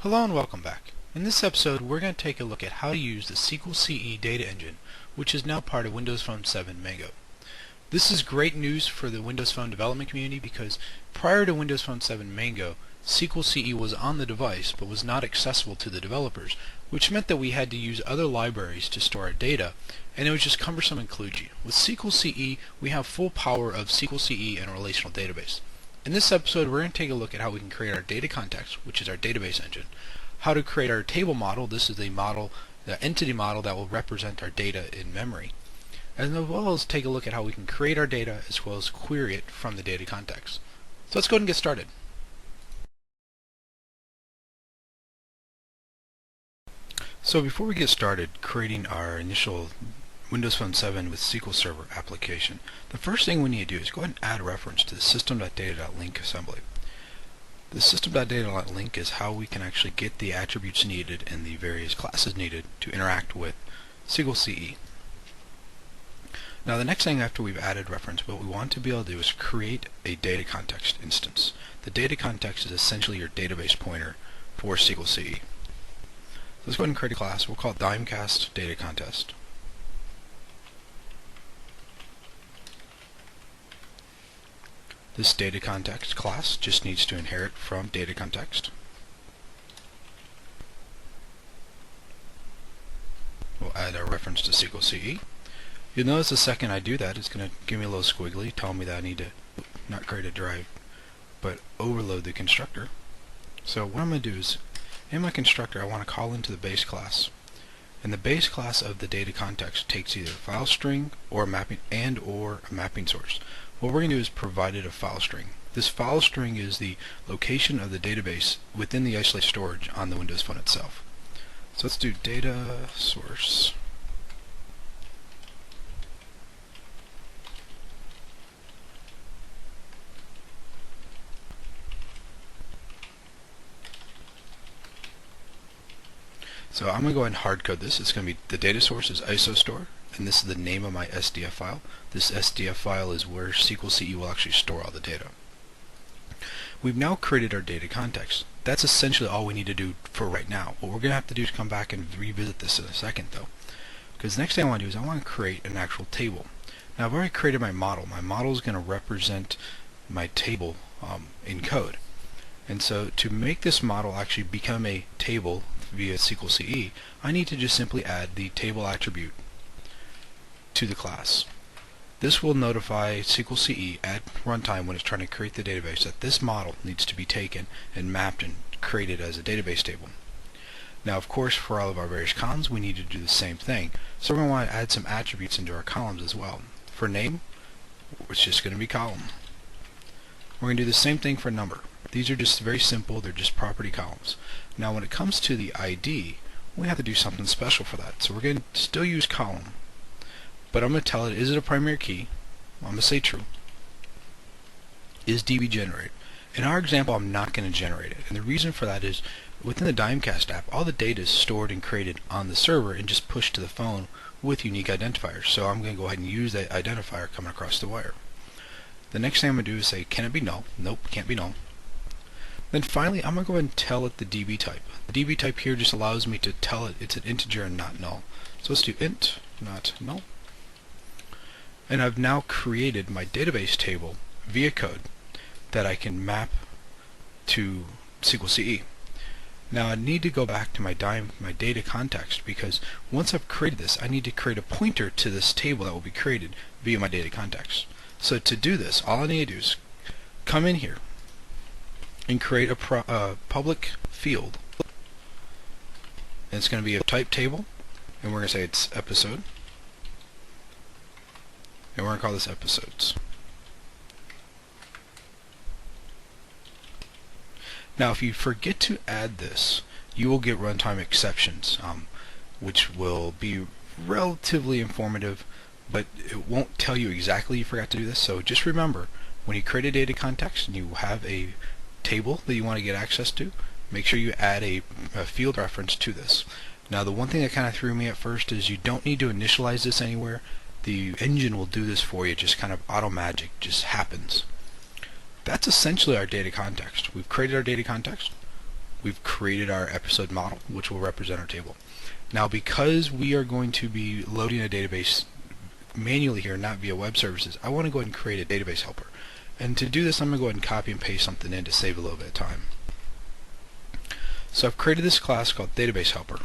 Hello and welcome back. In this episode we're going to take a look at how to use the SQL Ce data engine, which is now part of Windows Phone 7 Mango. This is great news for the Windows Phone development community because prior to Windows Phone 7 Mango, SQL Ce was on the device but was not accessible to the developers, which meant that we had to use other libraries to store our data, and it was just cumbersome and kludgy. With SQL Ce, we have full power of SQL Ce and a relational database. In this episode, we're going to take a look at how we can create our data context, which is our database engine, how to create our table model, this is the entity model that will represent our data in memory, as well as take a look at how we can create our data as well as query it from the data context. So let's go ahead and get started. So before we get started creating our initial Windows Phone 7 with SQL Server application, the first thing we need to do is go ahead and add a reference to the system.data.link assembly. The system.data.link is how we can actually get the attributes needed and the various classes needed to interact with SQL Ce. Now the next thing after we've added reference, what we want to be able to do is create a data context instance. The data context is essentially your database pointer for SQL Ce. So let's go ahead and create a class. We'll call it Dimecast Data Contest. This data context class just needs to inherit from data context. We'll add a reference to SQL Ce. You'll notice the second I do that, it's going to give me a little squiggly telling me that I need to not create a drive but overload the constructor. So what I'm going to do is in my constructor I want to call into the base class, and the base class of the data context takes either a file string or a mapping or a mapping source. What we're going to do is provide it a file string. This file string is the location of the database within the isolated storage on the Windows Phone itself. So let's do data source. So I'm going to go ahead and hard code this. It's going to be the data source is isostore, and this is the name of my SDF file. This SDF file is where SQL Ce will actually store all the data. We've now created our data context. That's essentially all we need to do for right now. What we're going to have to do is come back and revisit this in a second though, because the next thing I want to do is I want to create an actual table. Now I've already created my model. My model is going to represent my table in code. And so to make this model actually become a table via SQL Ce, I need to just simply add the table attribute to the class. This will notify SQL Ce at runtime when it's trying to create the database that this model needs to be taken and mapped and created as a database table. Now of course for all of our various columns we need to do the same thing. So we're going to want to add some attributes into our columns as well. For name, it's just going to be column. We're going to do the same thing for number. These are just very simple, they're just property columns. Now when it comes to the ID, we have to do something special for that. So we're going to still use column, but I'm going to tell it, is it a primary key? I'm going to say true. Is DB generated? In our example, I'm not going to generate it. And the reason for that is within the Dimecast app, all the data is stored and created on the server and just pushed to the phone with unique identifiers. So I'm going to go ahead and use that identifier coming across the wire. The next thing I'm going to do is say, can it be null? Nope, can't be null. Then finally, I'm going to go ahead and tell it the DB type. The DB type here just allows me to tell it it's an integer and not null. So let's do int, not null. And I've now created my database table via code that I can map to SQL Ce. Now I need to go back to my data context, because once I've created this, I need to create a pointer to this table that will be created via my data context. So to do this, all I need to do is come in here and create a public field. And it's going to be a type table, and we're going to say it's episode, and we're going to call this episodes. Now if you forget to add this, you will get runtime exceptions, which will be relatively informative, but it won't tell you exactly you forgot to do this. So just remember, when you create a data context and you have a table that you want to get access to, make sure you add a field reference to this. Now the one thing that kind of threw me at first is you don't need to initialize this anywhere. The engine will do this for you, just kind of auto magic, just happens. That's essentially our data context. We've created our data context. we've created our episode model, which will represent our table. Now, because we are going to be loading a database manually here, not via web services, I want to go ahead and create a database helper. And to do this, I'm going to go ahead and copy and paste something in to save a little bit of time. So I've created this class called database helper.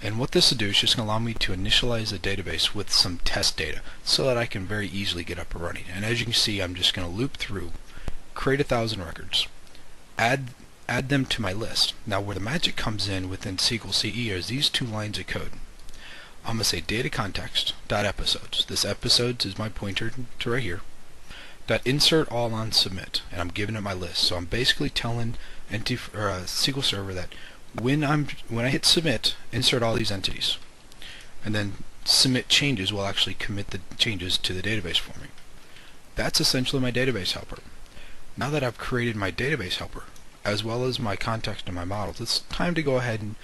And what this will do is just going to allow me to initialize the database with some test data so that I can very easily get up and running. And as you can see, I'm just going to loop through, create 1,000 records, add them to my list. Now where the magic comes in within SQL Ce is these two lines of code. I'm going to say data context dot episodes. This episodes is my pointer to right here. Dot insert all on submit, and I'm giving it my list. So I'm basically telling SQL Server that when I hit submit, insert all these entities, and then submit changes will actually commit the changes to the database for me. That's essentially my database helper. Now that I've created my database helper as well as my context and my models, it's time to go ahead and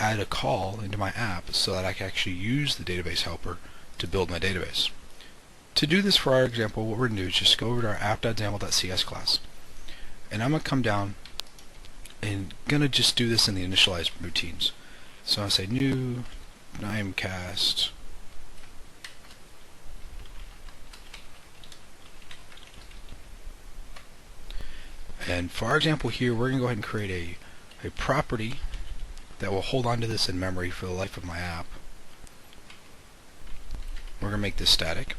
add a call into my app so that I can actually use the database helper to build my database. To do this for our example, what we're going to do is just go over to our app.xaml.cs class, and I'm going to come down and going to just do this in the initialized routines. So I'll say new Dimecast and for our example here, we're going to go ahead and create a property that will hold on to this in memory for the life of my app. We're going to make this static.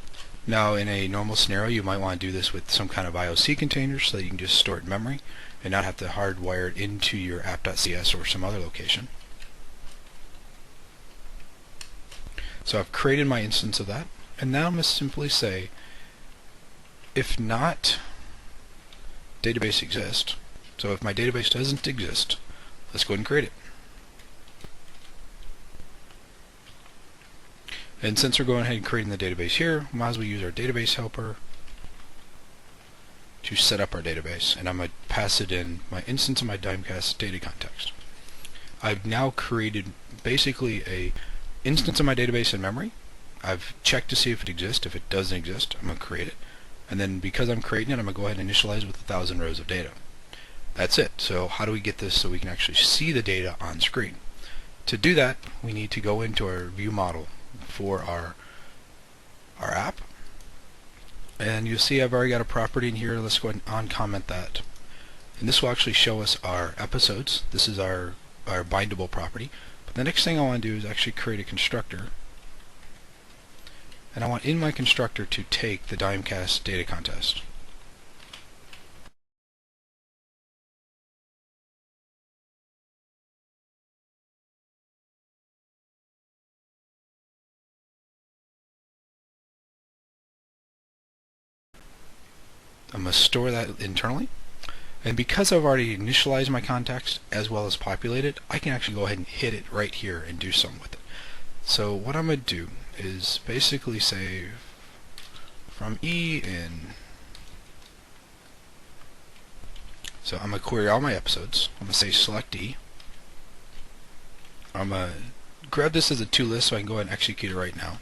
Now in a normal scenario, you might want to do this with some kind of IOC container so that you can just store it in memory and not have to hardwire it into your app.cs or some other location. So I've created my instance of that, and now I'm going to simply say if not database exists. So if my database doesn't exist, let's go ahead and create it. And since we're going ahead and creating the database here, we might as well use our database helper to set up our database, and I'm going to pass it in my instance of my Dimecast data context. I've now created basically a instance of my database in memory. I've checked to see if it exists. If it doesn't exist, I'm going to create it. And then because I'm creating it, I'm going to go ahead and initialize with 1,000 rows of data. That's it. So how do we get this so we can actually see the data on screen? To do that, we need to go into our view model for our app. And you'll see I've already got a property in here. Let's go ahead and uncomment that. And this will actually show us our episodes. This is our bindable property. But the next thing I want to do is actually create a constructor. And I want in my constructor to take the Dimecast data contest. I'm going to store that internally, and because I've already initialized my context as well as populated, I can actually go ahead and hit it right here and do something with it. So what I'm going to do is basically say from E in. So I'm going to query all my episodes. I'm going to say select E. I'm going to grab this as a to list so I can go ahead and execute it right now.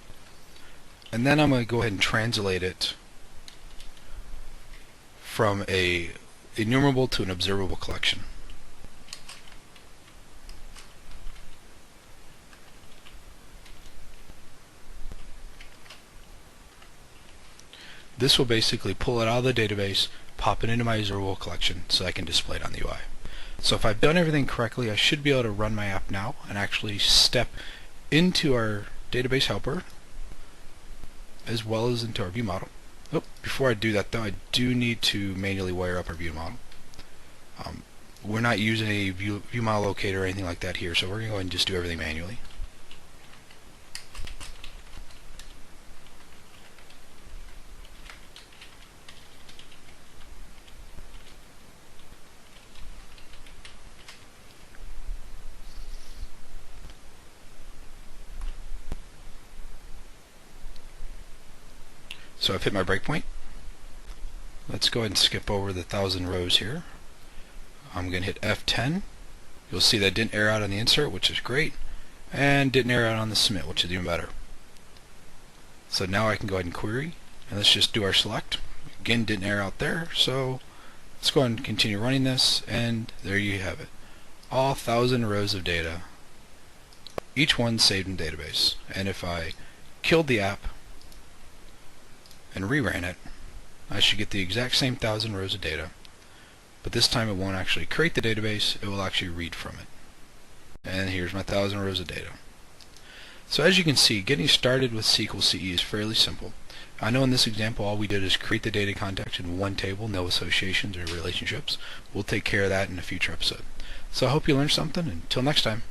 And then I'm going to go ahead and translate it from a enumerable to an observable collection. This will basically pull it out of the database, pop it into my observable collection so I can display it on the UI. So if I've done everything correctly, I should be able to run my app now and actually step into our database helper as well as into our view model. Oh, before I do that though, I do need to manually wire up our view model. We're not using a view model locator or anything like that here, so we're going to go ahead and just do everything manually. So I've hit my breakpoint. Let's go ahead and skip over the 1,000 rows here. I'm going to hit F10. You'll see that didn't error out on the insert, which is great, and didn't error out on the submit, which is even better. So now I can go ahead and query, and let's just do our select. Again, didn't error out there, so let's go ahead and continue running this, and there you have it. all 1,000 rows of data, each one saved in the database. And if I killed the app and reran it, I should get the exact same 1,000 rows of data, but this time it won't actually create the database, it will actually read from it. And here's my 1,000 rows of data. So as you can see, getting started with SQL Ce is fairly simple. I know in this example all we did is create the data context in one table, no associations or relationships. We'll take care of that in a future episode. So I hope you learned something, and until next time.